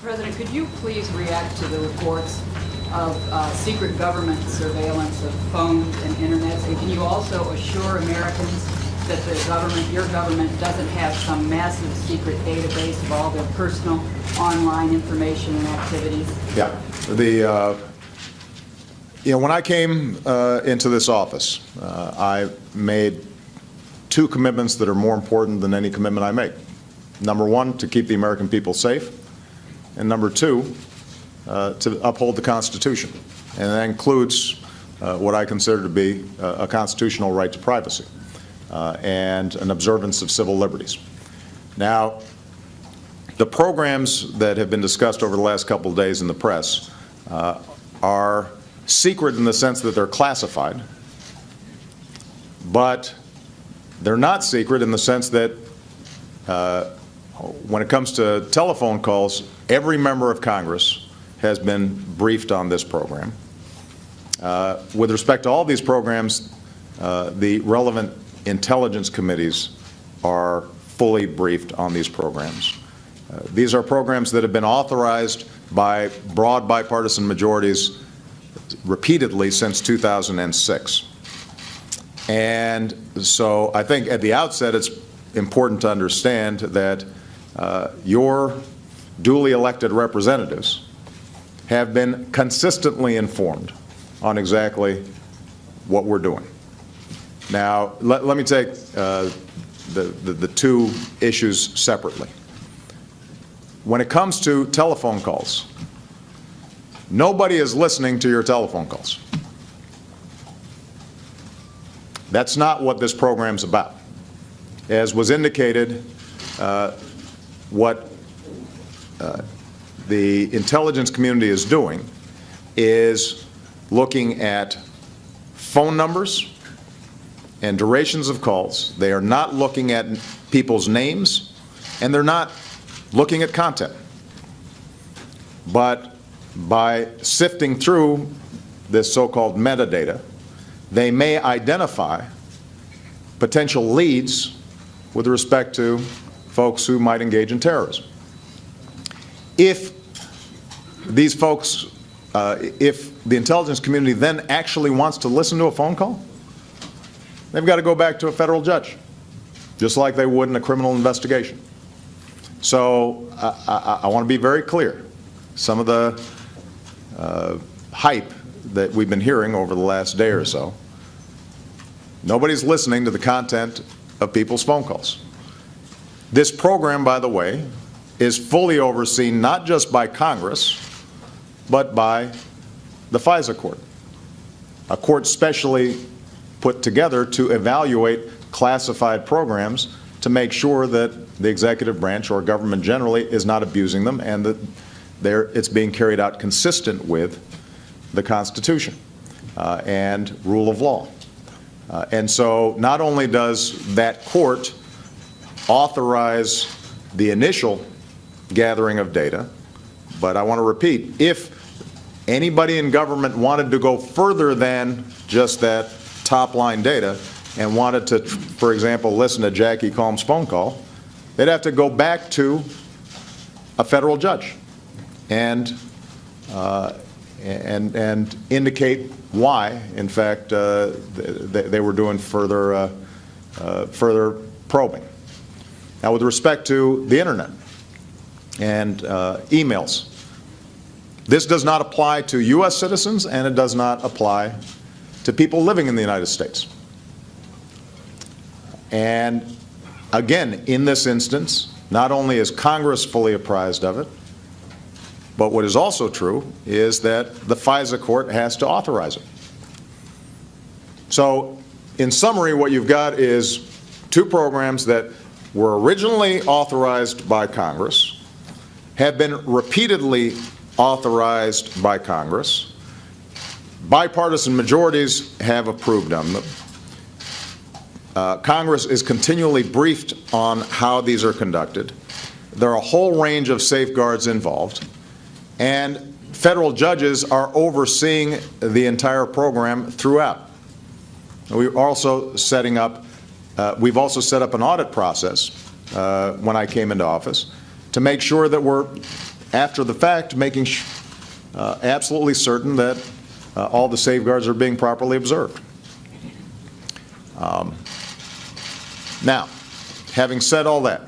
President, could you please react to the reports of secret government surveillance of phones and internets? And can you also assure Americans that the government, your government, doesn't have some massive secret database of all their personal online information and activities? Yeah. When I came into this office, I made two commitments that are more important than any commitment I make. Number one, to keep the American people safe, and number two, to uphold the Constitution. And that includes what I consider to be a constitutional right to privacy and an observance of civil liberties. Now, the programs that have been discussed over the last couple of days in the press are secret in the sense that they're classified, but they're not secret in the sense that when it comes to telephone calls, every member of Congress has been briefed on this program. With respect to all these programs, the relevant intelligence committees are fully briefed on these programs. These are programs that have been authorized by broad bipartisan majorities repeatedly since 2006. And so I think at the outset it's important to understand that your duly elected representatives have been consistently informed on exactly what we're doing. Now, let me take the two issues separately. When it comes to telephone calls, nobody is listening to your telephone calls. That's not what this program's about. As was indicated, what the intelligence community is doing is looking at phone numbers and durations of calls. They are not looking at people's names, and they're not looking at content. But by sifting through this so-called metadata, they may identify potential leads with respect to folks who might engage in terrorism. If these folks, if the intelligence community then actually wants to listen to a phone call, they've got to go back to a federal judge, just like they would in a criminal investigation. So I want to be very clear. Some of the hype that we've been hearing over the last day or so, nobody's listening to the content of people's phone calls. This program, by the way, is fully overseen not just by Congress, but by the FISA court, a court specially put together to evaluate classified programs to make sure that the executive branch or government generally is not abusing them and that it's being carried out consistent with the Constitution and rule of law. And so not only does that court authorize the initial gathering of data, but I want to repeat, if anybody in government wanted to go further than just that top line data and wanted to, for example, listen to Jackie Combs' phone call, they'd have to go back to a federal judge and indicate why, in fact, they were doing further probing. Now, with respect to the internet and emails, this does not apply to U.S. citizens, and it does not apply to people living in the United States. And again, in this instance, not only is Congress fully apprised of it, but what is also true is that the FISA court has to authorize it. So, in summary, what you've got is two programs that were originally authorized by Congress, have been repeatedly authorized by Congress. Bipartisan majorities have approved them. Congress is continually briefed on how these are conducted. There are a whole range of safeguards involved, and federal judges are overseeing the entire program throughout. We're also setting up, we've also set up an audit process when I came into office to make sure that we're after the fact, making absolutely certain that all the safeguards are being properly observed. Now, having said all that,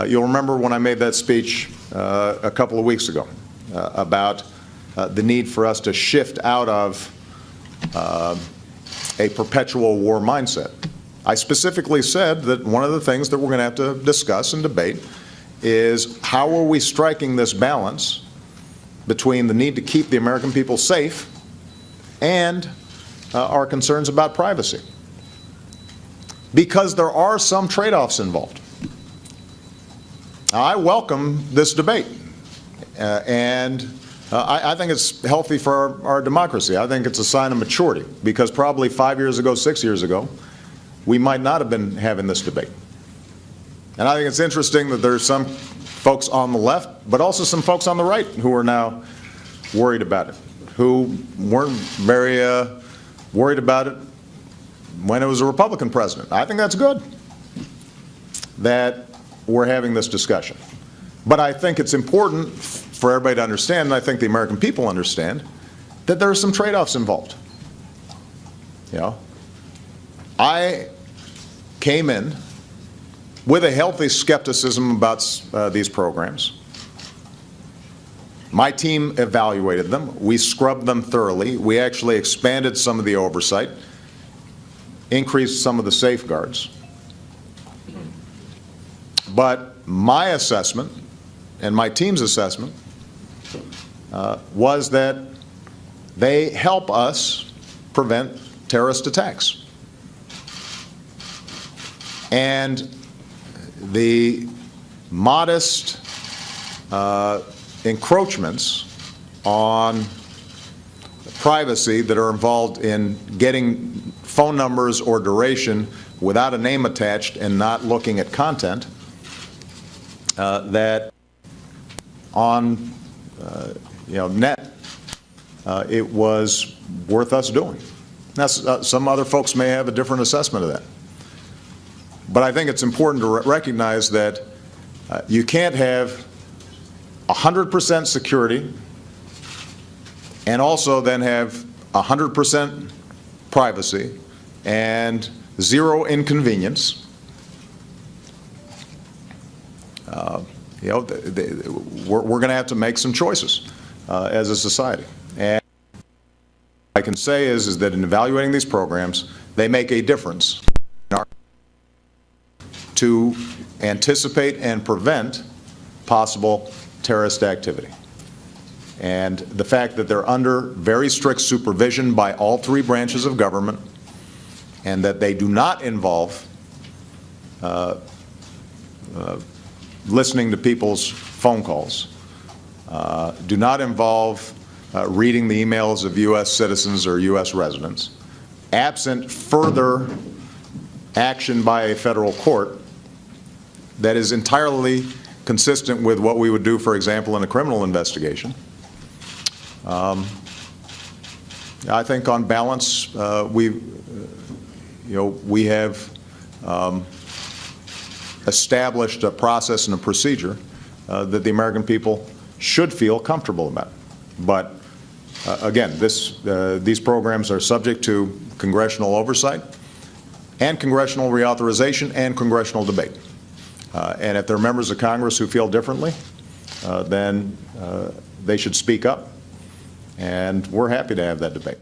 you'll remember when I made that speech a couple of weeks ago about the need for us to shift out of a perpetual war mindset. I specifically said that one of the things that we're going to have to discuss and debate is how are we striking this balance between the need to keep the American people safe and our concerns about privacy. Because there are some trade-offs involved. I welcome this debate, and I think it's healthy for our democracy. I think it's a sign of maturity, because probably 5 years ago, 6 years ago, we might not have been having this debate. And I think it's interesting that there's some folks on the left, but also some folks on the right who are now worried about it, who weren't very worried about it when it was a Republican president. I think that's good that we're having this discussion. But I think it's important for everybody to understand, and I think the American people understand, that there are some trade-offs involved. You know, I came in with a healthy skepticism about these programs. My team evaluated them. We scrubbed them thoroughly. We actually expanded some of the oversight, increased some of the safeguards. But my assessment and my team's assessment was that they help us prevent terrorist attacks. And the modest encroachments on privacy that are involved in getting phone numbers or duration without a name attached and not looking at content, that on net, it was worth us doing. Now, some other folks may have a different assessment of that. But I think it's important to recognize that you can't have 100% security and also then have 100% privacy and zero inconvenience. We're going to have to make some choices as a society. And what I can say is that in evaluating these programs, they make a difference in our to anticipate and prevent possible terrorist activity. And the fact that they're under very strict supervision by all three branches of government, and that they do not involve listening to people's phone calls, do not involve reading the emails of U.S. citizens or U.S. residents, absent further action by a federal court that is entirely consistent with what we would do, for example, in a criminal investigation. I think on balance, we have established a process and a procedure that the American people should feel comfortable about. But again, these programs are subject to congressional oversight and congressional reauthorization and congressional debate. And if there are members of Congress who feel differently, then they should speak up, and we're happy to have that debate.